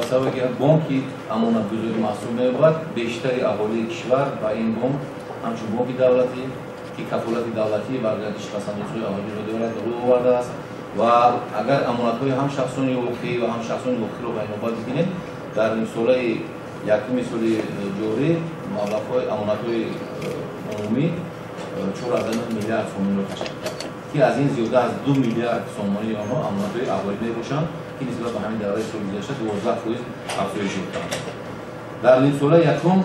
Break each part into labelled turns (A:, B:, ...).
A: ҳисабе ки бонки амонатгузорӣ маҳсуб меёбад, бештари аҳолии кишвар ба ин бонк ҳамчун бонки давлатӣ ки кафолати давлатӣ баргардишпасандозҳои аҳолиро дорад рӯ овардааст ва агар амонатҳои ҳам шахсони воқеӣ ва ҳам шахсони воқеиро ба инобат бигирем, дар солаи якуми соли ҷорӣ маблағҳои амонатҳои умумӣ 4,9 миллиард сомонро ташкил кард ки аз ин зиёда аз 2 миллиард сомонии онҳо амонатҳои аввалӣ мебошанд ки нисбат ба ҳамин давраи соли гузашта 12% афзоиш ёфтаанд. дар нимсола якум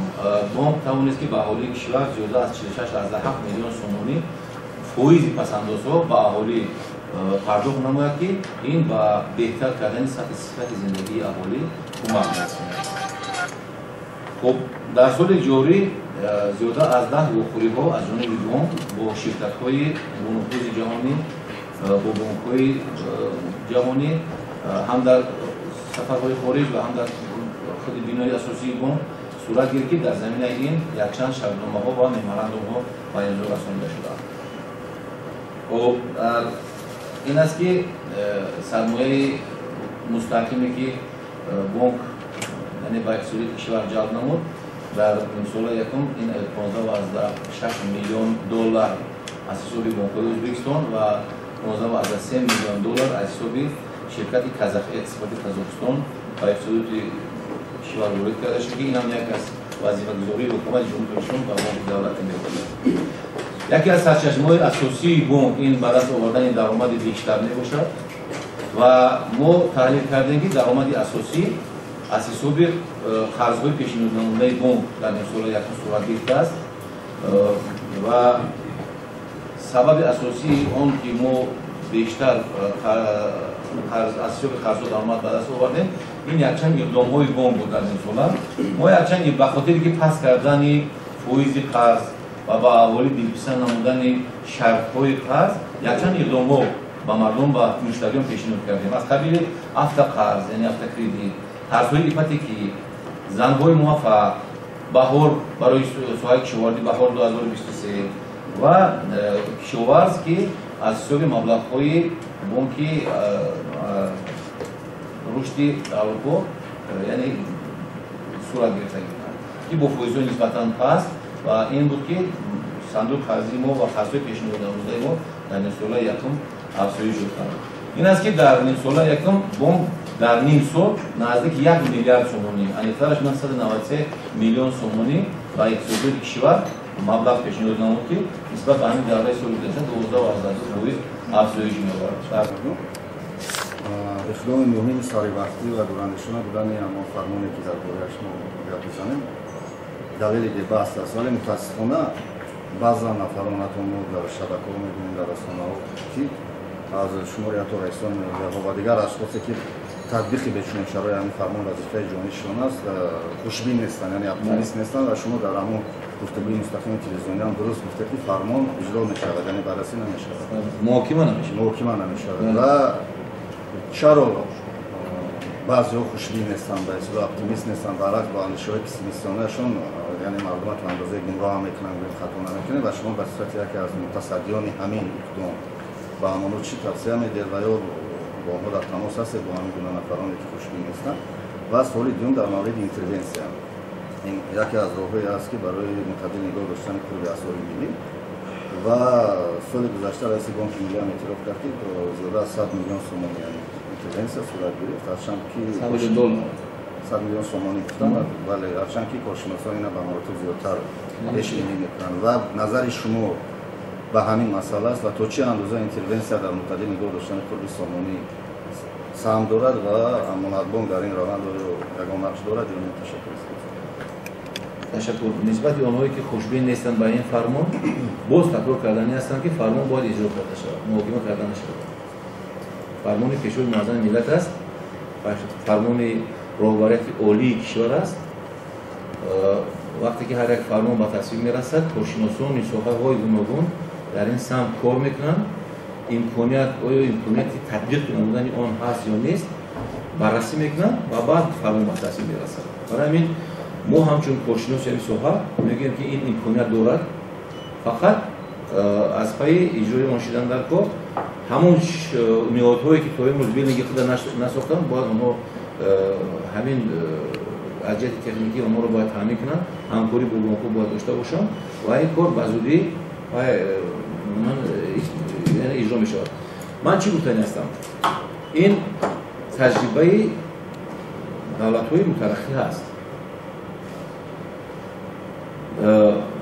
A: бонк тавонист ки ба аҳолии кишвар зиёда аз 46,7 миллион сомонӣ фоизи пасандозҳо ба аҳолӣ пардохт намояд ки ин ба беҳтар кардани сифати зиндагии аҳолӣ кӯмак мекунад. خب در سال جاری زیاده از 10 وقوعی‌ها از جانب بانک با شرکت‌های بانک‌های جهانی با بانک‌های جهانی هم در سفرهای خارج و هم در خود بنای اساسی بانک صورت گرفت که در زمینه این یکچند شرطنامه‌ها و ممورندوم‌ها به امضا رسانیده شده است. خب این است که سرمایه مستحکمی که بانک یعنی با اکثریت کشور جلب نمود در سال یکم این 15.6 میلیون دلار از حساب بانک‌های ازبکستان و 15.3 میلیون دلار از حساب شرکت کازاخ اکسپورت قزاقستان با اکثریت کشور وارد کرده شد که این هم یک از وظیفه‌گذاری حکومت جمهوری اسلامی با بانک دولت می‌باشد. یکی از سرچشمه‌های اساسی بانک این به دست آوردن درآمد بیشتر می‌باشد و ما تحلیل کردیم که درآمد اساسی از حساب قرض‌های پیشنهادنموده بانک در سال یکم صورت گرفته است و سبب اساسی آن که ما بیشتر از حساب قرض‌ها درآمد به دست آوردیم این یکچند اقدام‌های بانک بود در این سال. ما یکچند به خاطر که پس کردن فایز قرض و با اهالی دلپسند نمودن شرط‌های قرض یکچند اقدام‌ها به مردم و مشتریان پیشنهاد کردیم از قبیل автоқарз یعنی автокредит тарзҳои ипотекӣ, зангҳои муваффақ, баҳор барои соҳаи кишоварди баҳор 2023 ва кишоварз ки аз ҳисоби маблағҳои бонки рушди аврупо яъне сурат гирифтагианд ки бо фоизҳои нисбатан паст ва ин буд ки сандуқи қарзи мо ва қарзҳои пешниҳоднамудаи мо дар нимсолаи якум афзоиш ёфтанд. ин аст ки дар нимсолаи якум бонк در نیم سال نزدیک 1 میلیارد سومونی انیترش 993 میلیون سومونی و اقتصاد کشور مبلغ پیشنهاد نمود که نسبت به همین دوره سال گذشته 12.2% افزایش می‌یابد.
B: اقدام مهم سریع‌وقتی و دورانشون بودن اما فرمانی که در باره‌اش ما گپ می‌زنیم دلیل بحث است ولی متأسفانه بعضی نفرانتون در شبکه‌ها می‌بینیم در رسانه‌ها که از شماریت و رئیسان و دیگر اشخاصی که تطبیقی به چنین شرایط همین فرمان وظیفه جانشون است خوشبین نیستن یعنی اپتیمیست نیستن و شما در همون گفتگوی مستقیم تلویزیونی هم درست گفته که فرمان اجرا می‌شود یعنی بررسی نمی‌شود محاکمه نمی‌شود و چرا بعضی‌ها خوشبین نیستن و اصلا اپتیمیست نیستن برعکس با اندیشه‌های پسیمیستانه‌شون یعنی مردم تو اندازه گمراه میکنن و خطا نمیکنه و شما به صورت یکی از متصدیان همین اقدام با امانو چی توصیه میدید و یا با آنها در تماس هست با همین گونه نفرانی که خوشبین نیستن و سوال دوم در مورد اینترونسی این یکی از راه‌هایی است که برای متعدل نگاه داشتن کل اسرار ملی و سال گذشته رئیس بانک ملی هم اعتراف کرد که زیاده از 100 میلیون سومانی اینترونسی صورت گرفت هرچند که 100 میلیون سومانی گفتن ولی هرچند که کارشناسان اینا به مراتب زیادتر پیش بینی میکنن و نظر شما به همین مسئله است و تا چه اندازه اینترونسیا در متعدل نگاه داشتن کل سامانی سهم دارد و امانت بانک در این روند یگان نقش دارد یا نه؟
A: تشکر. نسبت آنهایی که خوشبین نیستند با این فرمان باز تکرار کردنی هستند که فرمان باید اجرا کرده شود، محاکمه کرده نشود. فرمان پیشروی معظم ملت است، فرمان راهبری عالی کشور است. وقتی که هر یک فرمان به تصویب میرسد کارشناسان ساحه‌های گوناگون در این سمت کار میکنن امکانیت تطبیق نمودن آن هست یا نیست بررسی میکنن و بعد فرمان به تصویب میرسد. برای همین ما همچون کارشناس این ساحه میگیم که این امکانیت دارد فقط از پای اجرای آن شدن در کار همون نهادهایی که تا امروز بیل نگه خود نساختن باید آنها همین از جهت تکنیکی اونها رو باید تامین کنن، همکاری با بانک‌ها باید داشته باشن و این کار بزودی من یعنی اجرا می شود. من چی گفتنی هستم؟ این تجربه دولت‌های مترقی هست.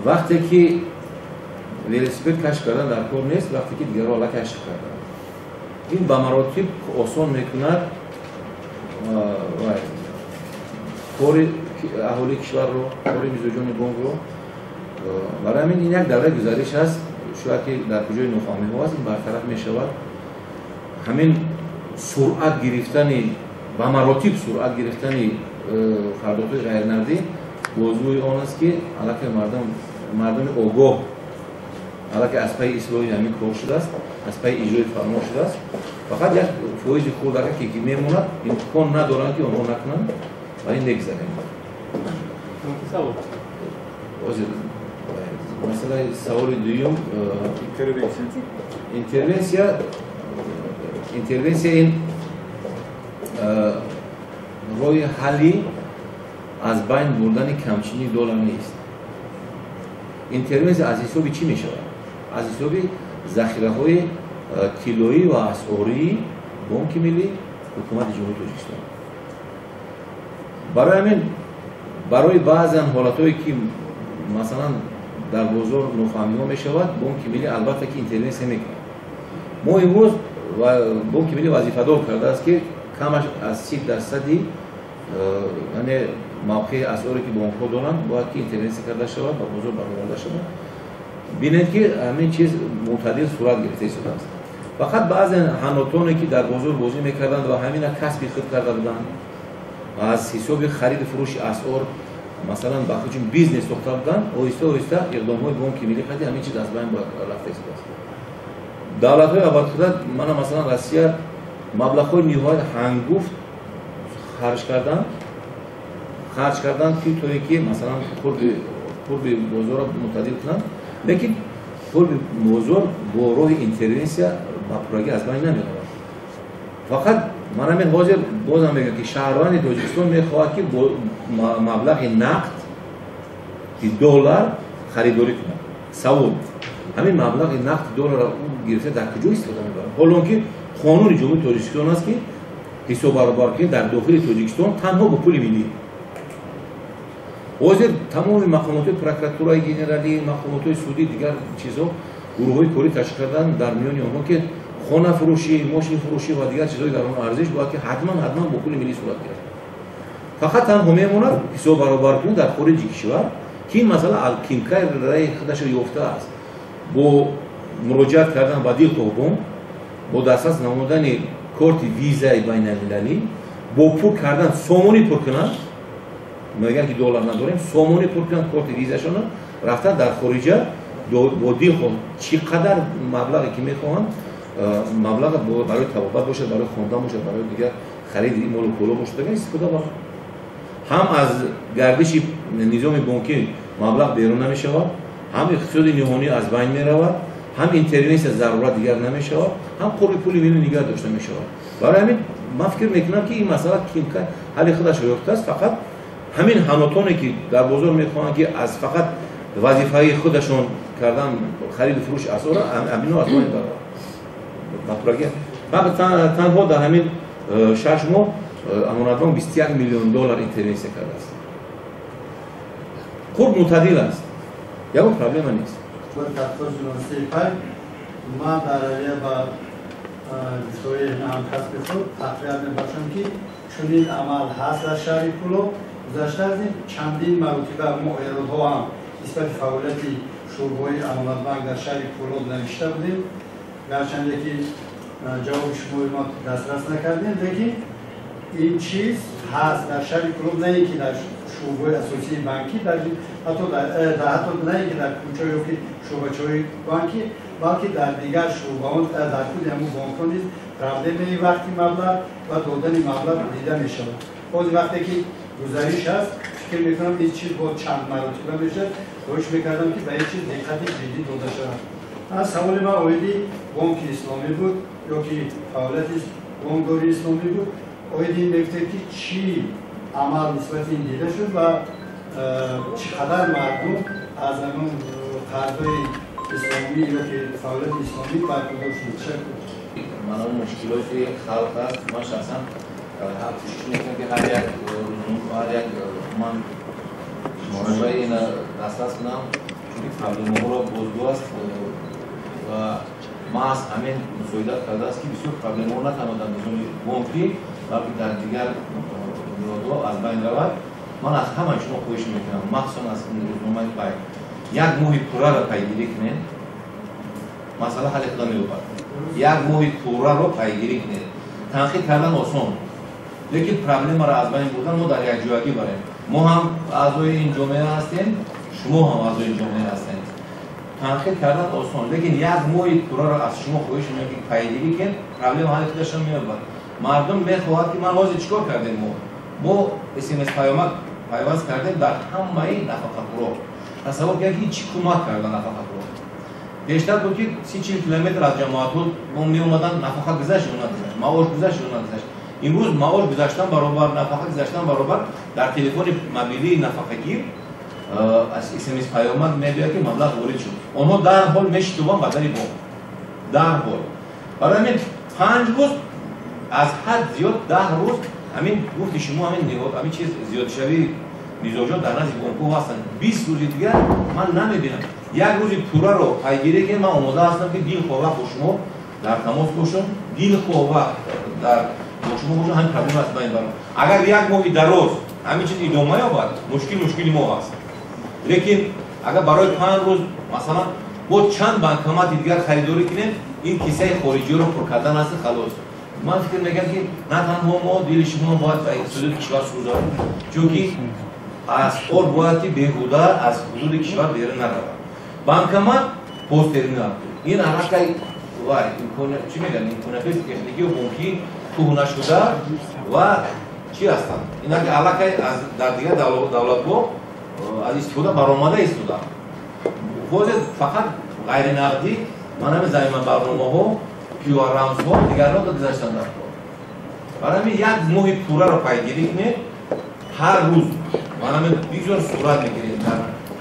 A: وقتی که ویلسپید کشف کردن در کار نیست، وقتی که دیگرها حالا کشف کردن. این به مراتب آسان میکند کار اهالی کشور رو، کار میزوجان بانک رو. برای همین این یک دوره گزارش هست، شاید که در کجای نفهمی ها هست این برطرف می شود. همین سرعت گرفتنی به مراتب سرعت گرفتنی پرداخت غیر نقدی موضوع آن است که علاقه مردم آگاه علاقه از پای اصلاحی همین کار شده است، از پای اجرای فرمان شده است. فقط یک فویج خورده که میموند امکان ندارند که آنها نکنند و این نگذره. مثلا سوال دوم اینترونسیا این روی حلی از بین بردن کمچینی دلار نیست. اینترونسیا از حساب چی می شود؟ از حساب ذخیره های طلایی و اسعاری بانک ملی حکومت جمهوری تاجیکستان. برای همین برای بعضی حالت‌هایی که مثلا در بازار نفهمی ها می شود بانک ملی البته که اینترونسیا میکنه. ما امروز بانک ملی وظیفه دار کرده است که کمش از 30% یعنی موقع اسعاری که بانک ها دارند باید که اینترونسیا کرده شود و بازار برآورده شود. بینید که همین چیز معتدل صورت گرفته شده است. فقط بعضی حناتانی که در بازار بازی میکردند و همین کسب خود کرده بودند از حساب خرید فروش اسعار مثلا با خودشون بیزنس ساخته بودند، آهسته آهسته اقدام‌های بانک ملی خدی همین چیز از بین رفته است. دولت‌های آبادخورد مثلا روسیه مبلغ‌های نهایت هنگفت خرج کردن که طوری که مثلا قرب بازار را معتدل کنند، لیکن قرب بازار با راه اینترونسیا با پروژه از بین نمی‌رود. فقط من همین حاضر بازم میگم که شهروند تاجیکستان میخواهد که مبلغ نقد دلار خریداری کنند. سوال همین مبلغ نقد دلار را او گرفته در کجا استفاده می‌برد؟ حالا که قانون جمهوری تاجیکستان است که حساب برابر که در داخل تاجیکستان تنها با پول ملی. حاضر تمام مقامات پروکراتورای جنرالی، مقامات سودی دیگر چیزها گروه‌های کاری تشکیل کردن در میان آنها که خانه فروشی، ماشین فروشی و دیگر چیزهای در آن ارزش باید که حتما با پول ملی صورت گیرد. فقط تنها میماند حساب برابر کنید در خارج کشور که این مسئله الکینکای رای خودش یافته است. با مراجعت کردن با دیل بانک با دسترس نمودن کارت ویزای بین المللی با پول کردن سامانی پر کنند، میگن که دلار نداریم، سامانی پر کنند کارت ویزاشون رفتن در خارج با دیل چقدر مبلغی که میخواهند مبلغ برای توابط باشه، برای خواندن باشه، برای دیگر خرید این مال و پولو باشه دیگه استفاده باشه. هم از گردش نظام بانکی مبلغ بیرون نمی شود، هم اقتصاد نهانی از بین می رود، هم اینترونسیا ضرورت دیگر نمی شود، هم قرب پول ملی نگاه داشته می شود. برای همین من فکر میکنم که این مسئله حل خودش یافته است. فقط همین حناتانی که در بازار میخوان که از فقط وظیفه خودشون کردن خرید و فروش اسعار امینو از بین ببرن. بعد تنها در همین 6 ماه امانتبانک 21 میلیون دلار اینترونسیا کرده است. خوب معتدل است. یا پرابلم نیست.
C: با کاپیتال جنسی پای ما برای با دوستای هم کسب خود تقریبا می‌باشم که چنین عمل هست در شهر پولو گذشته از چندین مرتبه ما ایرادها هم نسبت فعالیت شعبه‌های امانتبانک در شهر پولو نوشته بودیم. گرچند یکی جواب شما ما دسترس نکردیم، لیکن این چیز هست در شهر پولو، نه اینکه در شعبه اساسی بانکی حتی نه اینکه در کوچه‌های که شعبه‌های بانکی بلکه در دیگر شعبه‌ها در خود همون بانک‌ها نیز رفته به وقتی مبلغ و دادن مبلغ دیده می‌شود. بعضی وقتی که گزارش هست فکر می‌کنم این چیز با چند مرتبه میشه، خواهش می‌کردم که به این چیز دقت جدی داده شود. از سوال ما اویدی بانک اسلامی بود یا که فعالیت بانکداری اسلامی بود. اویدین میگفته که چی عمل نسبت این دیده شد و چقدر مردم از اون قرضای اسلامی یا که فعالیت اسلامی برخوردار شد. چه
A: من اون مشکلاتی خلق است من شخصا حرفش میکنم که هر یک من شماره این اساس کنم چون پرابلم رو بزرگ است و ما از همین مسئولیت کرده است که بسیار پرابلم رو نتنها در نظام بانکی بلکه در دیگر موضوع از بین رود. من از همه شما خواهش میکنم مخصوصا از این روزنامه پای یک ماه پورا را پیگیری کنید مسئله حل اقدامی رو برد یک ماه پورا رو پیگیری کنید تنقیح کردن آسان لیکن پرابلم را از بین بردن ما در یک جایگی بریم ما هم اعضای این جامعه هستیم شما هم اعضای این جامعه هستین تنقیح کردن آسان لیکن یک ماه پورا را از شما خواهش میکنم پیگیری کنید پرابلم حل خودش میاد مردم میخواهد که من واضح چیکار کردیم ما SMS پیوست کردیم در همه نفقه پرو تصور کنید که چی کمک کردن نفقه پرو بیشتر بود که 30-40 کیلومتر از جماعت ما می اومدن نفقه گذشت و نگذشت معاش گذشت و نگذشت امروز معاش گذشتن برابر نفقه گذشتن برابر در تلفن موبیلی نفقه گیر از SMS پیامک میاد که مبلغ وارد شد اونها در حال میشتوبن بدل بانک در حال برای همین 5 روز از حد زیاد 10 روز همین گفت شما همین چیز زیاد شوی میزاجات در نزد بانک‌ها هستن 20 روز دیگه من نمیبینم یک روز پورا رو پیگیری که من آماده هستم که دیل خواه با شما در تماس باشم دیل خواه در با شما باشم همین پرابلم است بین برام اگر یک ماه دراز همین چیز ادامه یابد مشکل ما هست لیکن اگر برای 5 روز مثلا با چند بانکمات دیگر خریداری کنیم این کیسه خارجی رو پر کردن است خلاص من فکر میکنم که نه تنها ما دیل شما باید به حدود کشور سوزانیم چون که از اور باید که بیهوده از حدود کشور بیرون نرود بانکمات پوستری نرود این علاقه وای چی میگن امکانات تکنیکی و بانکی کهنه شده و چی هستن اینا که علاقه از در دیگر دولت با از استفاده برآمده استفاده فقط غیر نقدی من همه زمین برنامه ها QR رمز ها دیگر را گذاشتن در کار برای همین یک ماه پورا را پیگیری کنید هر روز من همه بسیار صورت میگیریم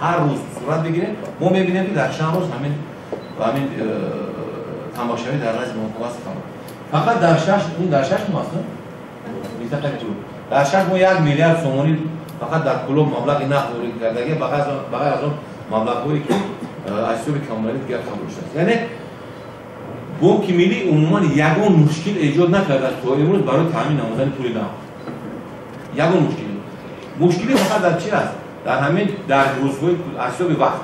A: هر روز صورت بگیریم ما میبینیم که در چند روز همین تماشایی در نزد بانک‌ها است فقط در شش ماه است در 6 ماه 1 میلیارد سومانی فقط در کلوب مبلغ نقد وارد کردگی بغیر از اون مبلغ‌هایی که از حساب کمالی دیگر قبول شده یعنی بانک ملی عموما یگان مشکل ایجاد نکرده است تا امروز برای تامین نمودن پول نقد یگان مشکلی فقط در چی است در همین در روزهای حساب وقت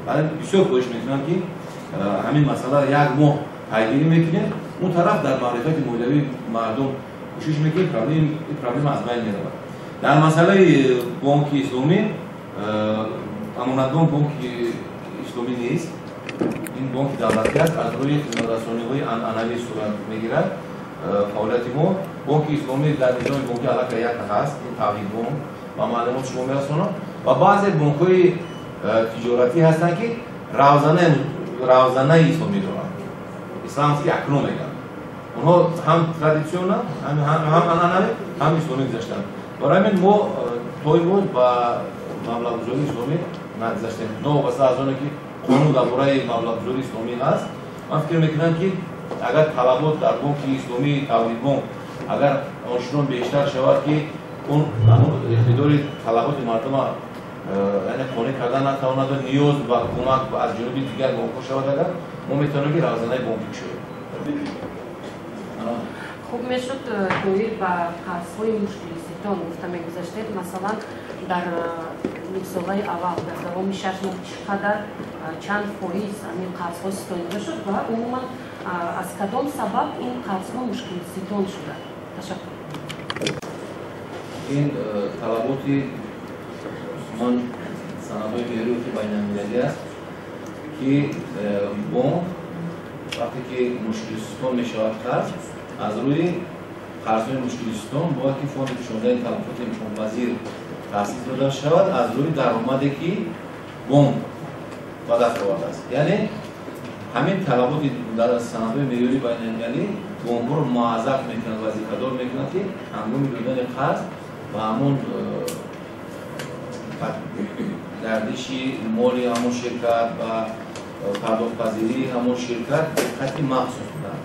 A: برای بسیار خواهش میکنم که همین مسئله یک ماه پیگیری میکنه اون طرف در معرفت مولوی مردم کوشش میکنه پرابلم از بین میره در مسئله بانک اسلامی امانت بانک اسلامی نیست این بانک دولتی است از روی خدمت‌رسانی‌های عنعنوی صورت میگیرد فعالیت ما بانک اسلامی در نظام بانکی علاقه یک هست این توحید بانک و معلومات شما میرسونم و بعضی بانک‌های تجارتی هستند که روزانه اسلامی دارند اسلام که اکنون میگن اونها هم ترادیسیونال هم عنعنوی هم اسلامی گذاشتن برای همین ما توی بود با مبلغ گذاری اسلامی نگذاشتیم واسه از اونه که قانون درباره مبلغ گذاری اسلامی هست من فکر میکنم که اگر طلبات در بانک اسلامی توحید بانک اگر آنچنان بیشتر شود که اون اقتدار طلبات مردم یعنی خانه کردن نتواند و نیاز به کمک از جانب دیگر بانک‌ها شود اگر ما میتونیم که روزانه بانکی شود
D: خوب میشد دویر با قرض‌های مشکلی ستان گفته میگذاشتید مثلا در سالهای اول در دوام 6 ماه چقدر چند فایز این قرض‌ها ستانیده شد و عموما از کدام سبب این قرض‌ها مشکلی ستان شده تشکر
A: این طلباتی من سندهای بیروت بین‌المللی است که بانک وقتی که مشکلی ستان میشود قرض از روی قرض‌های مشکلی ستان باید که فوند فشرده تلفات امکان پذیر تأسیس داده شود از روی درآمدی که بانک به دست آورده است یعنی همین طلبات در سندهای معیاری بین‌المللی بمب‌ها رو معذب میکنند وظیفه‌دار میکنند که هنگام دادن قرض و همون گردشی مالی همون شرکت و پرداخت پذیری همون شرکت دقتی مخصوص دارند.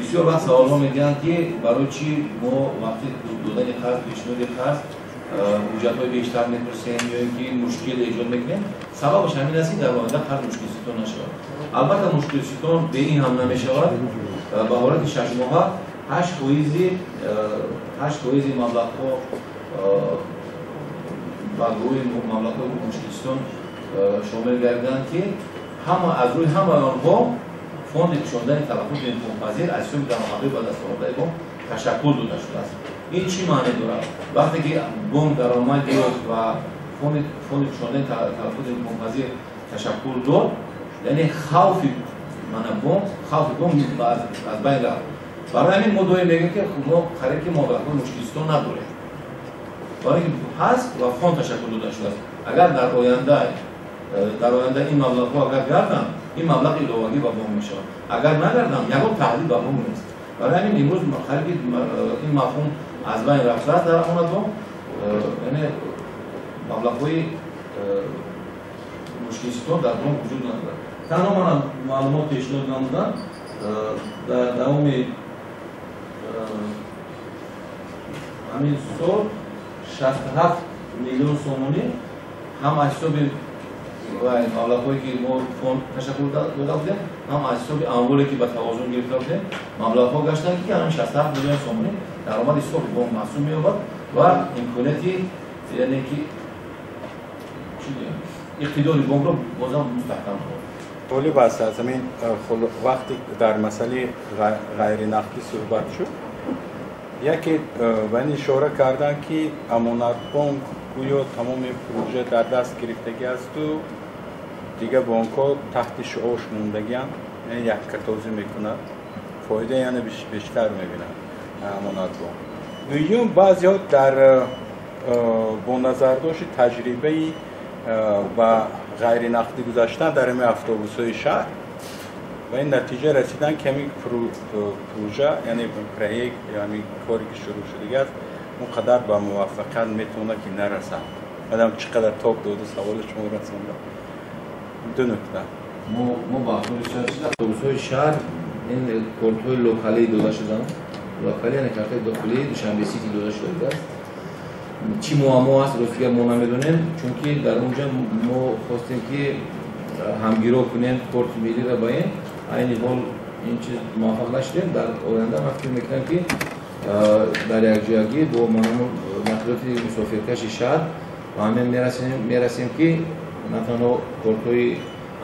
A: بسیار وقت سوال ها میگن که برای چی ما وقتی دادن قرض پیشنهاد قرض حجت‌های بیشتر می‌پرسیم یا اینکه مشکل ایجاد میکنیم. سببش همین است که در آینده قرض مشکل ستون نشود. البته مشکل ستون به این هم نمیشود. به حالت 6 ماه 8% مبلغ‌ها و روی مبلغ‌های مشکل ستون شامل گردند که از روی همه آنها فوند کشاندن تلفات امکان‌پذیر از سوی درآمدهای به دست آورده بانک تشکل داده شده است. این چی معنی دارد؟ وقتی که بانک درآمد بیاد و فوند کشاندن تلفات امکان‌پذیر تشکل داد، یعنی خوف بانک از بین رفت. برای همین مدعی میگه که ما خرید که مبلغ‌های مشکل ستون نداریم. برای اینکه هست و فوند تشکل داده شده است. اگر در آینده این مبلغ‌ها اگر گردن این مبلغ ایلاوگی با بانک میشه. اگر نگردم یکم تحلیل با بانک نیست. برای همین امروز خرید این مفهوم از بین رفته است در آن بانک، یعنی مبلغ‌های مشکل ستون در بانک وجود ندارد. تنها من معلومات پیشنهاد نمودم در دوام همین سال 67 میلیون سومونی هم از حساب و مبلغ‌هایی که ما فوند تشکل داده بودیم هم از حساب اموالی که به توازن گرفته بودیم مبلغ‌ها گشتن که الان 67 میلیون سومونی درآمد حساب بانک محسوب می‌یابد و امکاناتی یعنی که اقتدار بانک را بازم مستحکم کنه.
E: ولی بس از همین وقتی در مسئله غیر نقدی صحبت شد یکی بین اشاره کردن که امانت بانک گویا تمام پروژه در دست گرفتگی است و دیگه بانک ها تحت شعاش موندگی‌اند، یعنی یک کتازی میکنه فایده یعنی بیشتر میبینن امانت بانک. دوم بعضی ها در با نظر داشت تجربه و غیر نقدی گذاشتن در همه اتوبوس‌های شهر و این نتیجه رسیدن که همین پروژه یعنی پروژه یعنی کاری که شروع شده است اونقدر به موفقیت میتونه که نرسه. آدم چقدر تاپ داده سوال شما رسونده. دو نکته
A: ما با اتوبوس‌های شهر این کارت‌های لوکالی داده شدن. لوکالی یعنی کارت داخلی دوشنبه سیتی داده شده است. چی معما است روزی ما نمیدونیم چون که در اونجا ما خواستیم که همگیرا کنیم کارت ملی را با این حال این چیز موفق نشدیم. در آینده من فکر میکنم که در یک جایی با مطلوبات مسافرکش شهر و همین میرسیم که نه تنها کارت‌های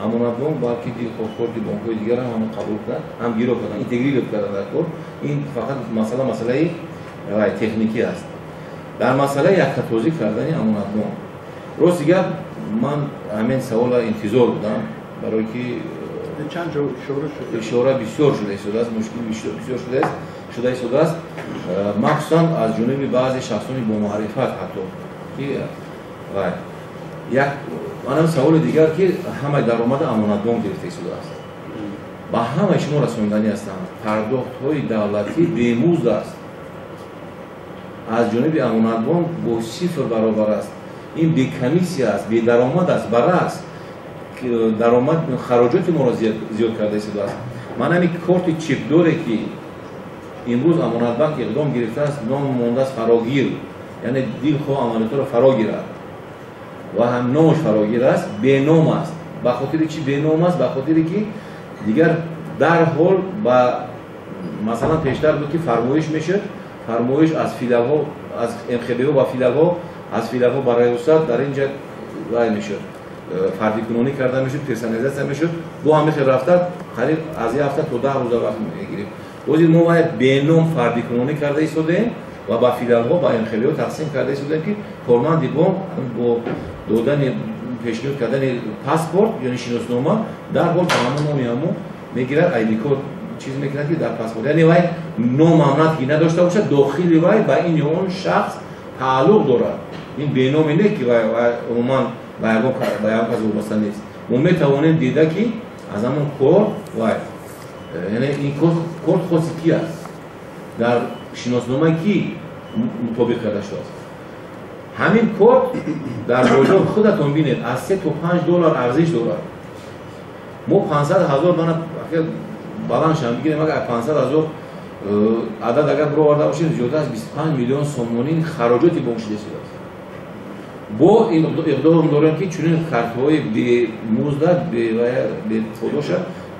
A: امانت بانک بلکه کارت بانک‌های دیگر هم قبول کنند همگیرا کنند اینتگریت کردن در کار. این فقط مسئله تکنیکی است. در مسئله یک توضیح کردن امانت بانک راست گپ من همین سوال انتظار بودم برای که
E: چند
A: شورا بسیار شده است مشکل بسیار شده است مخصوصا از جانب بعضی شخصانی با معرفت حتی یک منم سوال دیگر که همه درآمد امانت بانک گرفته شده است با همه شما رساندنی هستند پرداخت‌های دولتی بیمزد است از جانب امانت بانک با 0 برابر است. این بی کمیسی است، بی درآمد است، برعکس درآمد خراجات ما را زیاد کرده شده است. من همین کارت چیپ داره که امروز امانت بانک اقدام گرفته است نام مانده است فراگیر، یعنی دل خواه امانت را فرا گیرد و هم نامش فراگیر است، بی نام است. به خاطر چی بی نام است؟ به خاطر که دیگر در حال با مثلا پیشتر بود که فرمایش میشد فرمایش از فیلال ها از MKB ها و فیلال ها از فیلال ها برای استاد در اینجا رای میشد فردی کنونی کرده میشد پرسنلیزاسیون میشد با همه خیلی رفتن قریب از یه هفته تا 10 روز وقت میگیریم. روزی ما باید بینام فردی کنونی کرده ایستادیم و با فیلال ها با MKB ها تقسیم کرده ایستادیم که کارمند بانک با دادن پیشنهاد کردن پاسپورت یعنی شناسنامه در حال تمام نامو میگیرد آیدی کد چیز میکنه که در پاسپورت یعنی وای نام امانتی نداشته باشه داخلی وای با این یا اون شخص تعلق دارد. این بینامی نیست که وای عموما با یکم وابسته نیست. ما میتوانیم دیده که از همون کورد وای یعنی این کورد خاصی کی است در شناسنامه کی مطابق کرده شده است همین کورد در بازار خودتون بینید از 3 تا 5 دلار ارزش دارد ما 500,000 دانه بالانس هم بگیریم اگر 500,000 عدد اگر برآورده باشید زیاده از 25 میلیون سومونی خراجاتی به اون شده است با این اقدام داریم که چنین کارت‌های به مزد به پاداش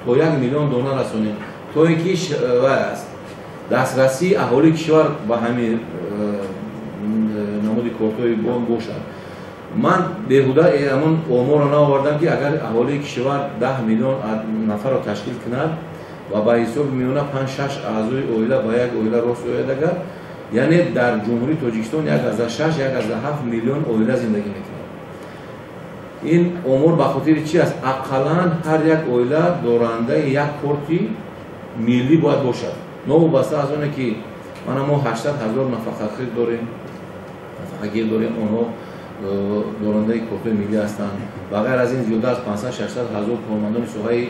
A: تا 1 میلیون دلار رسانیم تا اینکه دسترسی اهالی کشور به همین نمود کارت‌های بانک باشد من بهوده همون آمار را نآوردم که اگر اهالی کشور 10 میلیون نفر را تشکیل کند و به حساب میونه 5-6 اعضای اویله با یک اویله راست اویله دگر یعنی در جمهوری تاجیکستان 1/6 1/7 میلیون اویله زندگی میکنند این امور به خاطر چی است اقلا هر یک اویله دارنده یک کارت ملی باید باشد نوبسته از اونه که ما 80,000 نفقه‌گیر داریم نفقه‌گیر داریم اونها دارنده کارت ملی هستند و غیر از این زیاده از 500-600 هزار کارمندان سوهای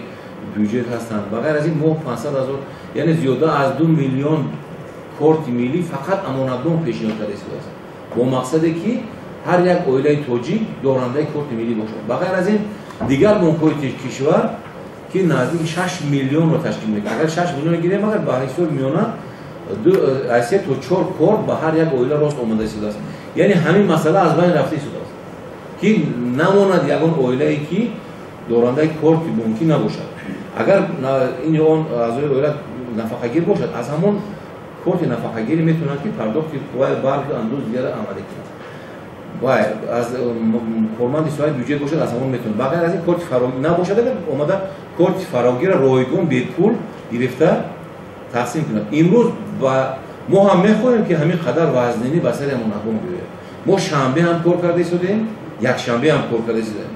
A: بودجه هستند و غیر از این ما 500,000 یعنی زیاده از 2 میلیون کارت ملی فقط امانت بانک پیشنهاد کرده است با مقصدی که هر یک اویله تاجیک دارنده کارت ملی باشد و غیر از این دیگر بانک‌های کشور که نزدیک 6 میلیون را تشکیل می‌کنند اگر 6 میلیون گیریم اگر به حساب میونه 3 تا 4 کارت به هر یک اویله راست آمده است یعنی همین مسئله از بین رفته شده است که نماند یگان اویله‌ای که دارنده کارت بانکی نباشد اگر این اون اعضای اویله نفقه‌گیر باشد از همون کارت نفقه‌گیری میتونند که پرداخت قوای برق اندوز دیگر عملی کنند باید از کارمند سوای بودجه باشد از همون میتونه بغیر از این کارت فراگیر نباشد اگر اومده کارت فراگیر رایگان به پول گرفته تقسیم کنند امروز و ما هم میخواهیم که همین قدر وزنینی به سر امانت بانک بیاید ما شنبه هم کار کرده شدیم یک شنبه هم کار کرده شدیم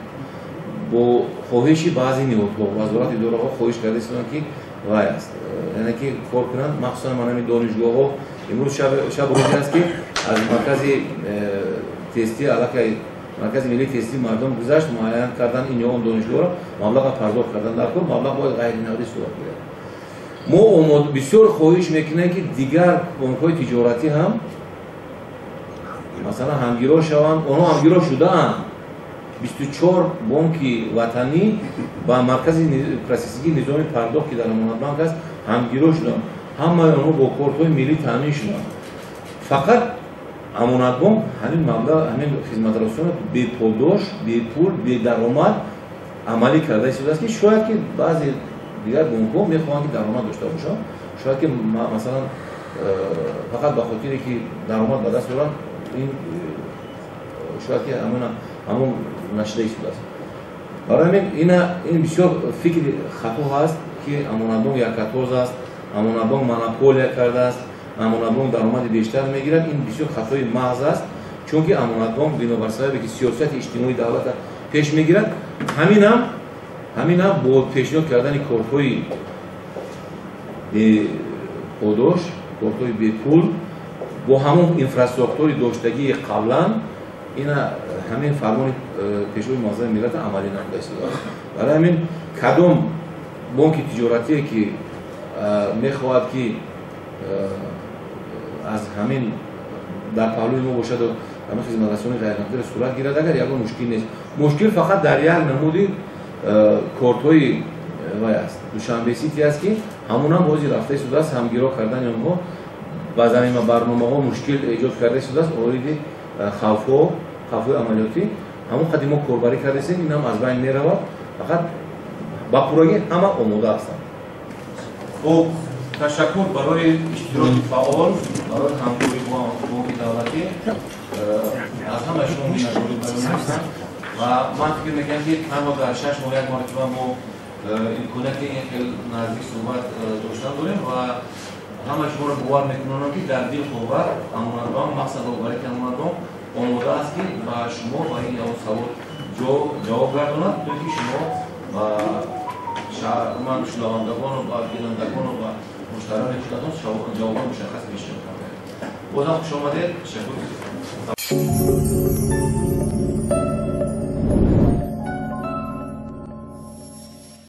A: با خواهش بعضی نیروها وزارت اداره ها خواهش کرده شدن که وای است یعنی که کار کنند مخصوصا من همین دانشگاه ها امروز شب روزی است که از مرکز تستی علاقه مرکز ملی تستی مردم گذشت معاینه کردن این اون دانشگاه را مبلغ پرداخت کردن در کل مبلغ باید غیر نقدی صورت بگیرد ما بسیار خواهش میکنیم که دیگر بانک‌های تجارتی هم مثلا همگیرا شوند اونها همگیرا شده‌اند 24 بانک وطنی با مرکز پروسسینگ نظام پرداخت که در امانت بانک است همگیرا شدند همه اونها با کارت‌های ملی تامین شدند فقط امانت بانک همین مبلغ همین خدمت رسان به پاداش به پول به درآمد عملی کرده شده است که شاید که بعضی دیگر بانک‌ها میخواهند که درآمد داشته باشند شاید که مثلا فقط به خاطر که درآمد به دست بیارن این شاید که همون نشده شده است برای این بسیار فکر خطا هست که امانت بانک یک کتاز است امانت بانک مونوپول کرده است امانت بانک درآمد بیشتر میگیرد این بسیار خطای محض است چون که امانت بانک بنابر سببی که سیاست اجتماعی دولت پیش میگیرد همین هم با پیشنهاد کردن کارت‌های به پاداش کارت‌های به پول با همون اینفراستراکتوری داشتگی قبلا این همین فرمان پیشوی موظف ملت عملی نموده است برای همین کدام بانک تجارتی که میخواهد که از همین در پهلوی ما باشد و همین خدمت رسانی غیر نقدی صورت گیرد اگر یک مشکل نیست مشکل فقط در یک نمودی کارت‌های وای است دوشنبه سیتی است که همون هم بازی رفته شده است همگیرا کردن اونها بعضی این برنامه‌ها مشکل ایجاد کرده شده است اوریدی خوف عملیاتی همون قدیما کاربری کرده است این هم از بین میرود فقط با پروژه همه آماده هستند خب تشکر برای اشتراک فعال برای همکاری با بانک دولتی از همه شما مشکوک هستند و من فکر میکنم که تنها در 6 ماه یک مرتبه ما امکانیت این خیلی نزدیک صحبت داشتن داریم و همه شما را باور میکنم که در دل خبر امانت بانک مقصد آوری که امانت بانک آماده است که و شما با این سوال جواب گرداند تا اینکه شما و من شنوندگان و بینندگان و مشتریان خودتان جواب مشخص بشه. بازم خوش آمدید. تشکر.